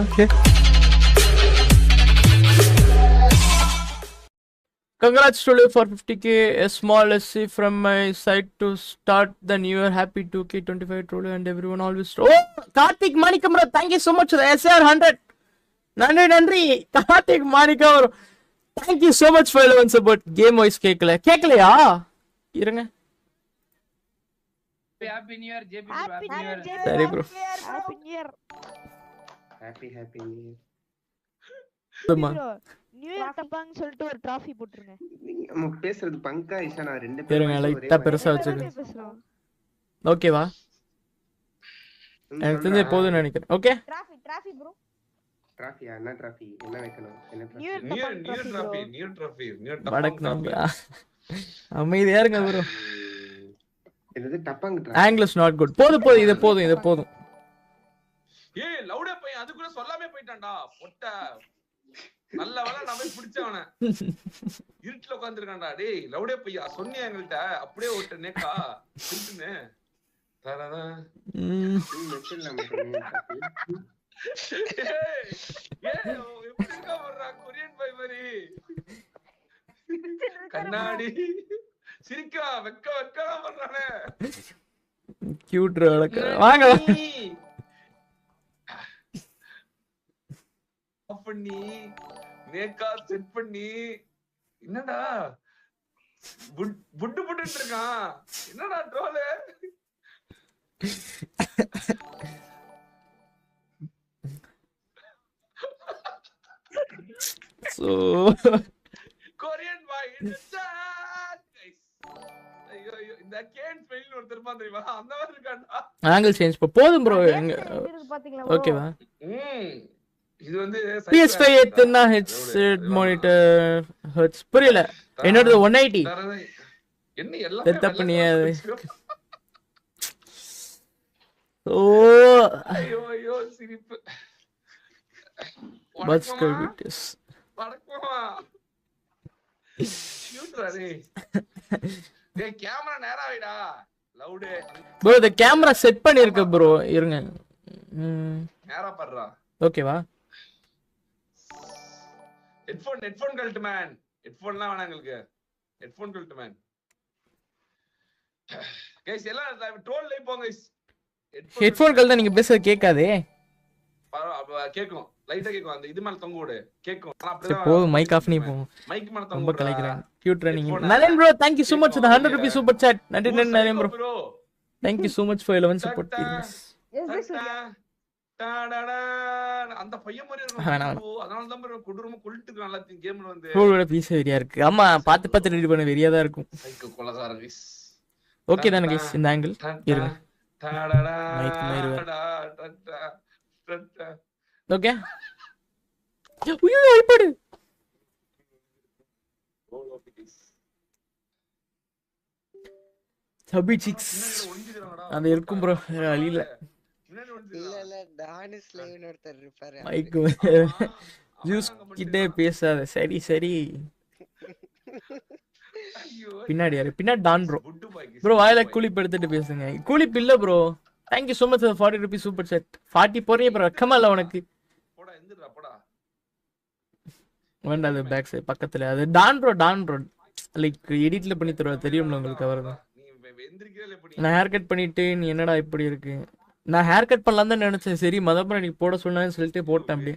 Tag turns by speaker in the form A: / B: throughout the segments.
A: Okay. Congrats to you for 50k. A small SC from my side to start the new year. Happy 2k25 Trollo and everyone always. Oh, Karthik Manikam, thank you so much for the SR 100. Nandri, Karthik Manikam, thank you so much for 11 support. Game voice kekla. Kekla, irunga.
B: Happy New Year, JP.
C: Happy New Year, JP.
A: Sorry, bro.
C: Happy New Year.
D: Happy New Year.
A: Bro,
C: new year டப்பாங்க சொல்லிட்டு ஒரு trophy போட்டுருங்க.
D: நம்ம பேசுறது பங்கா இஷானா ரெண்டு
A: இருங்க லைட்டா பெருசா வச்சுக்கோங்க.
C: பேசுறோம்.
A: ஓகேவா? எனக்கு தெரிஞ்சு போதும்னு நினைக்கிறேன். ஓகே?
C: Trophy bro.
D: டிராஃபியா என்ன டிராஃபி என்ன வைக்கணும் என்ன
B: நியூ டிராஃபி.
A: வடக்குங்களா? அமைதியா இருங்க ப்ரோ.
D: இது டப்பாங்க trophy.
A: Angle is not good. போதும் இது போதும்.
B: ஏய் லவுடே பையன் அதுக்குள்ள சொல்லாமே போயிட்டான்டா. பொட்ட நல்ல வேளை நான் போய் பிடிச்சவன இருட்டுல உட்கார்ந்திருக்கான்டா. டேய் லவுடே பையா சொன்னியா எங்கள்ட்ட அப்படியே ஓட்ட நேக்கா திருட்டுன்னு தரதா
D: மெசேஜ்ல மட்டும்
B: எப்படி இருக்கா வர்றா கொரியன் பை மாதிரி கண்ணாடி சிரிக்கா வெக்க வர்றானே
A: கியூட் வாங்க
B: பண்ணி நேக்கா செட் பண்ணி என்னடா புட்டு இருக்கான் என்னடா ட்ரோல்
A: சோ
B: கொரியன் பாய் ஐயோ இந்த கேன் ஸ்மெல் ஒரு திரும்ப தெரியுமா அந்த மாதிரி இருக்கான்டா
A: ஆங்கிள் சேஞ்ச் போதும் ப்ரோ ஓகேவா
B: இது வந்து
A: PS5 எத்தனை ஹெட்செட் மானிட்டர் ஹெர்ட்ஸ் புரியல என்னோட 180
B: என்ன எல்லாம்
A: செட்டப் பண்ணியா ஓ
B: ஐயோ சிரிப்பு
A: பட்ஸ் கர்விட்டஸ்
B: வணக்கமா ஷூட்ரா டேய் கேமரா நேரா வைடா லவுட்
A: ப்ரோ இந்த கேமரா செட் பண்ணிருக்க ப்ரோ இருங்க
B: நேரா பண்றா
A: ஓகேவா
B: ஹெட்போன் கழட்டு மேன் ஹெட்போன்லாம் வேணாம் உங்களுக்கு ஹெட்போன் கழட்டு மேன் गाइस எல்லாம் ட்ரோல் லைவ் போங்க गाइस
A: ஹெட்போன் கழட்டா நீங்க பேசுறது கேட்காதே
B: கேக்கும் லைட்டா கேக்கும் அந்த இது மேல தொங்க விடு கேக்கும் ஆனா அப்படியே
A: போடு மைக் ஆஃப் நீ போ
B: மைக் மேல தொங்க
A: ரொம்ப கலைக்குறாங்க கியூட் ரன்னிங் நலன் bro thank you so much for the 100 rupees super chat நன்றி நலன் bro thank you so much for 11 support அந்த பையன் மாதிரி இருக்கும் அதனால தான் ப்ரோ கொடூரமா கொல்லிட்டு இருக்கான் எல்லாத்தையும் கேம்ல வந்து ப்ரோவோட பீஸ் வெரியா இருக்கு ஆமா பாத்து ரெடி பண்ண வெரியா தான் இருக்கும்
B: சைக்கோ கொலகாரன் गाइस
A: ஓகே தான गाइस இந்த ஆங்கிள் இருங்க மைக் மேல ஓகே ஐயோ ஐபேட் சபி சிக்ஸ் அது இருக்கும் ப்ரோ அழியல
E: இல்ல டானிஸ் லைவ்ல ஒருத்தர் இருப்பாரு
A: மைக் ஜூஸ் கிட்டே பேசாத சரி பின்னாடி யாரு பின்னாடி டான் ப்ரோ வாயில கூலிப் எடுத்துட்டு பேசுங்க கூலிப் இல்ல bro thank you so much for 40 rupees super chat 40 போறியே ப்ரோ கமல உனக்கு
B: போடா எந்திரா போடா
A: வேண்டாம் பேக் சைடு பக்கத்துல அது டான் ப்ரோ லைக் எடிட்ல பண்ணி தருவா தெரியும்ல உங்களுக்கு அவர்தான்
B: நீ எந்திரிக்கல எப்படி
A: நான் ஹேர் கட் பண்ணிட்டு நீ என்னடா இப்படி இருக்கு நான் ஹேர் கட் பண்ணலாம் தான் நினைச்சேன் சரி மதப்புறம் நீ போட சொன்னான்னு சொல்லிட்டு போட்டேன் அப்படியே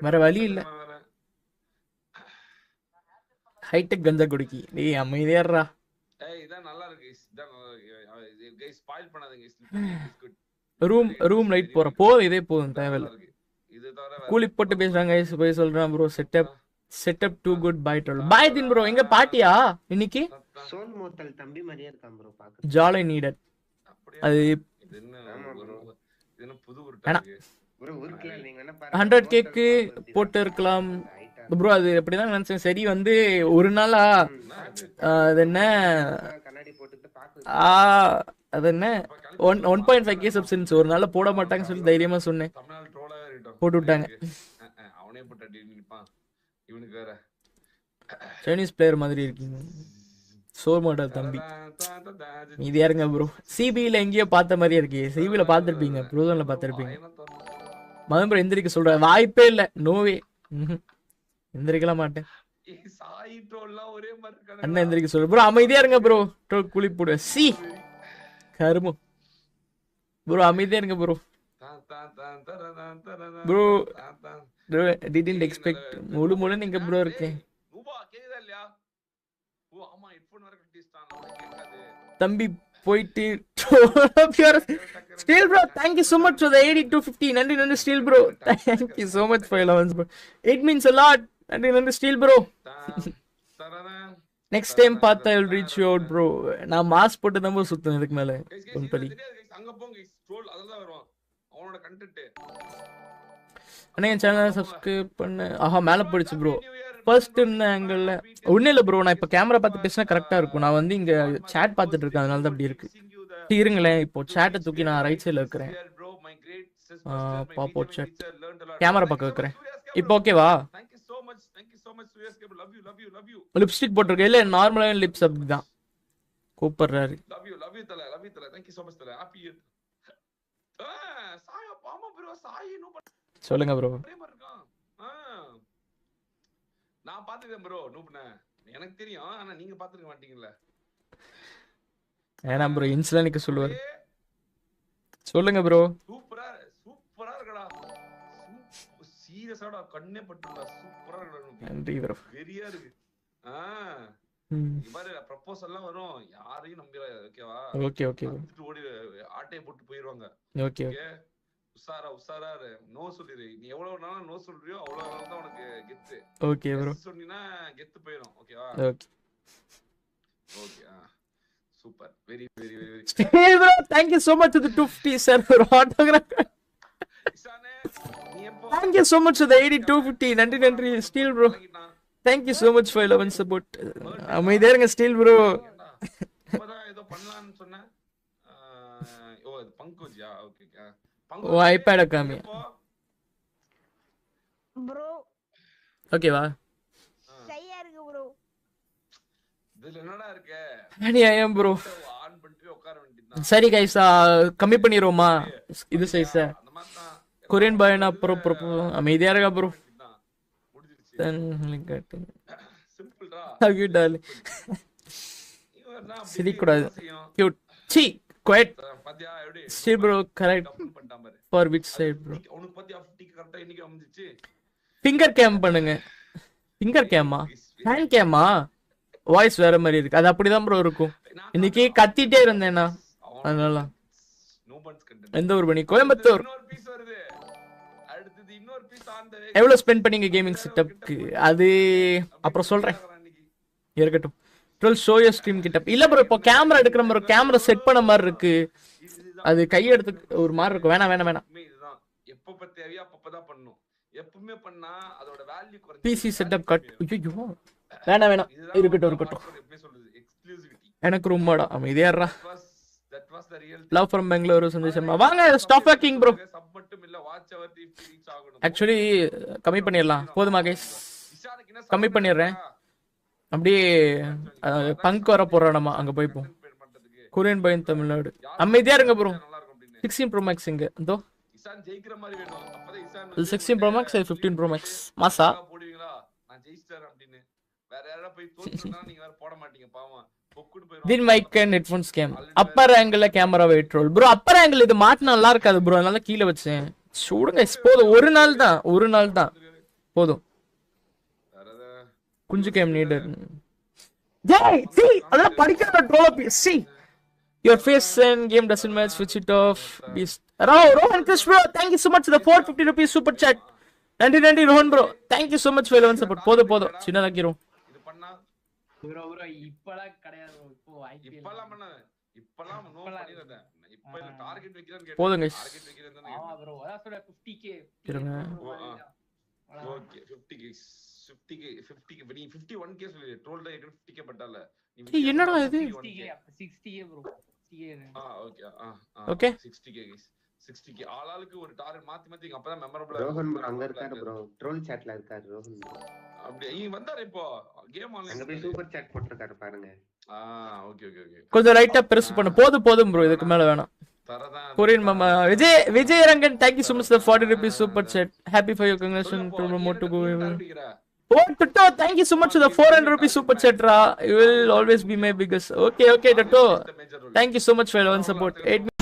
A: வேற வழி இல்ல ஹைடெக் கஞ்சா குடிக்கி டேய் அமைதியாடுறா
B: ஏய் இதான் நல்லா இருக்கு இதான் गाइस ஸ்பாயில் பண்ணாதீங்க
A: ரூம் லைட் போதும் இதே போதும் தேவையில்ல
B: இது தவிர
A: கூலி போட்டு பேசுறாங்க गाइस போய் சொல்றான் bro setup to good bye troll bye thin bro எங்க பாட்டியா இன்னைக்கு
D: சோல் மோத்தல் தம்பி மாதிரியே இருக்கான் ப்ரோ பாக்க
A: ஜாலி நீடட் அது
B: இது என்ன புது உருட்டா
D: ப்ரோ ஊர்க்குல நீங்க என்ன
A: 100 கேக்கு போட்டு இருக்கலாம் ப்ரோ அது எப்படிதான் நினைச்சேன் சரி வந்து ஒரு நாளா அது என்ன
D: கண்ணாடி போட்டுட்டு பாக்கு
A: அது என்ன 1.5k சப்ஸ்டன்ஸ் ஒரு நாள் போட மாட்டாங்கன்னு சொல்லி தைரியமா சொன்னேன்
B: தமிழ்நாடு ட்ரோலா இருக்கட்டும்
A: போட்டு விட்டாங்க
B: அவனே போட்டு நிப்பான் இவனுக்கு வேற
A: சைனீஸ் பிளேயர் மாதிரி இருக்கீங்க சோர் மாடல் தம்பி இது யாருங்க ப்ரோ சிபில எங்கேயோ பார்த்த மாதிரியே இருக்கு சிபில பார்த்திருப்பீங்க ப்ரோசன்ல பார்த்திருப்பீங்க மதன் ப்ரோ எந்திரிக்க சொல்ற வாய்ப்பே இல்ல, நோவே. எந்திரிக்கலாம் மாட்டேன்.
B: சாய் ட்ரோல்லாம் ஒரே மாதிரி இருக்காங்க.
A: அண்ணன் எந்திரிக்க சொல்ற ப்ரோ. அமைதியா இருங்க ப்ரோ. ட்ரோல் குளி போடு. சி கருமு ப்ரோ, அமைதியா இருங்க ப்ரோ. ப்ரோ didn't expect முழு முழு நீங்க ப்ரோ இருக்கேன்.
B: ரூபா கேக்குதா இல்லையா? ஓ ஆமா, ஹெட்போன் வர கட்டிஸ்டான், கேட்காது.
A: தம்பி போயிட்டு steel bro, thank you so much for the 8250. நன்றி நன்றி steel bro, thank you so much for 11 bro. It means a lot. நன்றி நன்றி ஸ்டீல் ப்ரோ. நெக்ஸ்ட் டைம் பார்த்தா I will reach you out bro. நான் மாஸ்க் போட்டு தான் சுத்தணும் இதுக்கு மேல. பொன்படி
B: அங்க போங்க ட்ரோல், அதெல்லாம் வரும் அவனோட கண்டென்ட்.
A: அண்ணா என் சேனலை சப்ஸ்கிரைப் பண்ணு. ஆஹா மேலே போயிடுச்சு ப்ரோ. ஃபர்ஸ்ட் இந்த ஆங்கிள் ஒன்றும் இல்லை ப்ரோ. நான் இப்போ கேமரா பார்த்து பேசினா கரெக்டாக இருக்கும். நான் வந்து இங்கே சேட் பார்த்துட்டு இருக்கேன், அதனால தான் அப்படி இருக்கு. இருங்களேன், இப்போ சேட்டை தூக்கி நான் ரைட் சைடில் வைக்கிறேன். பாப்போ சேட் கேமரா பக்கம் வைக்கிறேன். இப்போ ஓகேவா? லிப்ஸ்டிக் போட்டிருக்கேன். இல்லை நார்மலான லிப்ஸ் அப்படி தான் கூப்பிடுறாரு. சொல்லுங்க ப்ரோ.
B: நான் பாத்துக்கேன் ப்ரோ. நூப்ன எனக்கு தெரியும், ஆனா நீங்க பாத்துக்க மாட்டீங்கல்ல.
A: ஏனா ப்ரோ இன்ஸ்டா நிக்க சொல்லுவாரு. சொல்லுங்க ப்ரோ.
B: சூப்பரா சூப்பரா இருக்கடா. சீரியஸாடா, கண்ணே பட்டுடா. சூப்பரா இருக்கடா. நன்றி ப்ரோ. வெரியா இருக்கு. இவரே ப்ரொபோசல்லாம் வரும், யாரையும் நம்பிராத. ஓகேவா?
A: Okay okay.
B: ஓடி ஆட்டைய போட்டு போயிடுவாங்க.
A: Okay okay.
B: உசாரா நோ சொல்லிரு. நீ எவ்வளவு நாள் நோ சொல்றியோ அவ்வளவு நாள் தான் உனக்கு கெத்து.
A: Okay bro.
B: சொன்னீனா கெத்து போயிடும். ஓகேவா? Okay okay. Super. Very very very.
A: Hey bro, thank you so much to the 250 sir for autograph.
B: இசானே நீ எப்போ?
A: Thank you so much to the 8250. நன்றி நன்றி steel bro. Thank you so much for 11 support. அமைதியா இருங்க steel bro.
B: இப்போதான் ஏதோ பண்ணலாம்னு சொன்னேன். ஓ இது பங்கோஜியா? Okay okay.
A: ஓ ஐபேட் காமி
C: ப்ரோ.
A: ஓகேவா?
C: சரியா இருக்கு ப்ரோ.
B: இதுல என்னடா இருக்கு?
A: ஐ ப்ரோ.
B: ஆன் பண்ணிட்டு உட்கார வேண்டியதுதான்.
A: சரி गाइस, கம்மி பண்ணிரோமா இது சைஸ்?
B: அந்த மாதிரி தான்
A: கொரியன் பாய்னா ப்ரோ அமைதியா இருங்க ப்ரோ. then like
B: சிம்பிள்டா.
A: ஹவ் டால் சிரி கூடாது. கியூட். சி குவைட்.
B: பாத்தியா எப்படி?
A: Still bro correct.
B: பண்ணிட்டான் பாரு.
A: for which side bro?
B: உனக்கு பாத்தியா 50 கரெக்ட்டா இன்னைக்கு அமைஞ்சிச்சு.
A: ஃபிங்கர் கேம் பண்ணுங்க. ஃபிங்கர் கேமா? ஹேண்ட் கேமா? வாய்ஸ் வேற மாதிரி இருக்கு. அது அப்படிதான் ப்ரோ இருக்கும். இன்னைக்கு கத்திட்டே இருந்தேனா அதனால. எந்த ஊர் பண்ணி? கோயம்புத்தூர்.
B: இன்னொரு பீஸ் வருது. அடுத்து இன்னொரு பீஸ் ஆன் தி வே.
A: எவ்வளவு ஸ்பெண்ட் பண்ணீங்க கேமிங் செட்டப்க்கு? அது அப்புறம் சொல்றேன், இருக்கட்டும். 12 ஷோ யுவர் ஸ்ட்ரீம் கிட்ட இல்ல ப்ரோ. இப்போ கேமரா எடுக்கிற மாதிரி கேமரா செட் பண்ண மாதிரி இருக்கு. அது கையெடுத்து ஒரு மாதிரி இருக்கும். வேணாம் வேணாம் வேணாம்.
B: இதுதான் எப்பப்ப தேவையோ அப்பப்பதான் பண்ணணும். எப்பவுமே பண்ணா அதோட வேல்யூ குறைஞ்சு.
A: PC setup cut. ஐயோ வேணாம் வேணாம், இருக்கட்டும் இருக்கட்டும்.
B: எப்படி சொல்றது? எக்ஸ்க்ளூசிவிட்டி.
A: எனக்கு ரொம்படா அமைதியா இருடா.
B: that was the real
A: love from Bengaluru சந்தோஷமா. வாங்க ஸ்டாப் வாக்கிங் ப்ரோ.
B: சப் மட்டும் இல்ல, வாட்ச் அவர் ரீச் ஆகணும்.
A: ஆக்சுவலி கம்மி பண்ணிடலாம். போதுமா கைஸ்? கம்மி பண்ணிடுறேன். அப்படியே பங்க் வர போறானமா அங்க போய்ப்போம். கொரியன் பையன் தமிழ்நாடு. அமைதியா இருங்க ப்ரோ. 16 Pro Max இங்க இதோ.
B: இசான் ஜெயிக்கிற மாதிரி வேணும். அப்பதான் இசான்
A: இது 16 Pro Max, இது 15 Pro Max. மாசா
B: போடுவீங்களா? நான் ஜெயிச்சிட்டேன் அப்படினு. வேற யாரா போய் தோத்துறனா நீங்க வேற போட மாட்டீங்க பாவம். பொக்குடு போயிடும்.
A: Thin mic and headphones came. Upper ஆங்கிள்ல camera wait roll bro. Upper angle இது மாட்டினா நல்லா இருக்காது ப்ரோ, அதனால கீழ வச்சேன். சூடுங்க போதும். ஒரு நாள் தான் போதும். குஞ்சு கேம் நீடர். ஜெய் சி அதெல்லாம் படிக்கிற troll C. Your face and game doesn't match, switch it off. Beast. Rohan Krish bro, thank you so much for the 450 rupees super chat. நன்றி Rohan bro, thank you so much for 11 support. போதும் சின்னதாக்கிரும்.
B: இது பண்ணா
F: bro இப்பலாம் கிடையாது bro. இப்போ IPL
B: இப்பலாம் பண்ணாத. இப்பலாம் நோ பண்ணிரத. இப்ப இல்ல டார்கெட் வைக்கிறேன்னு கேட்டேன்.
A: போதும் guys.
B: டார்கெட் வைக்கிறேன்னு தானே.
F: ஆமா bro, அதான் சொல்ற 50k.
A: இருங்க.
B: ஓகே 50k 50k நீ 51k சொல்லு. ட்ரோல்ல ஏற்கனவே 50k பட்டால.
A: என்னடா இது?
F: 60k bro.
B: Okay
A: okay
B: 60k guys. 60k ஆளாளுக்கு ஒரு டார்கெட் மாத்தி அப்பதான் மெமரபிளா
D: ரோஹன் bro அங்க இருக்காரு bro. ட்ரோல் சாட்ல இருக்காரு ரோஹன் bro.
B: அப்படியே இங்க வந்தாரு இப்போ கேம் ஆன்லைன்.
D: அங்க போய் சூப்பர் சாட் போட்டுருக்காரு பாருங்க.
B: ஓகே
A: கொஞ்சம் ரைட்டா பிரஸ் பண்ணு. போதும் ப்ரோ, இதுக்கு மேல வேணாம்.
B: தரதான்
A: Korean mama. Vijay Rangan, thank you so much for the 40 rupees super chat. Happy for your congratulations to promote to go ever. Oh, Toto, thank you so much for the 400 rupees super chat, ra. You will always be my biggest. Okay, Toto. Thank you so much for your support. 8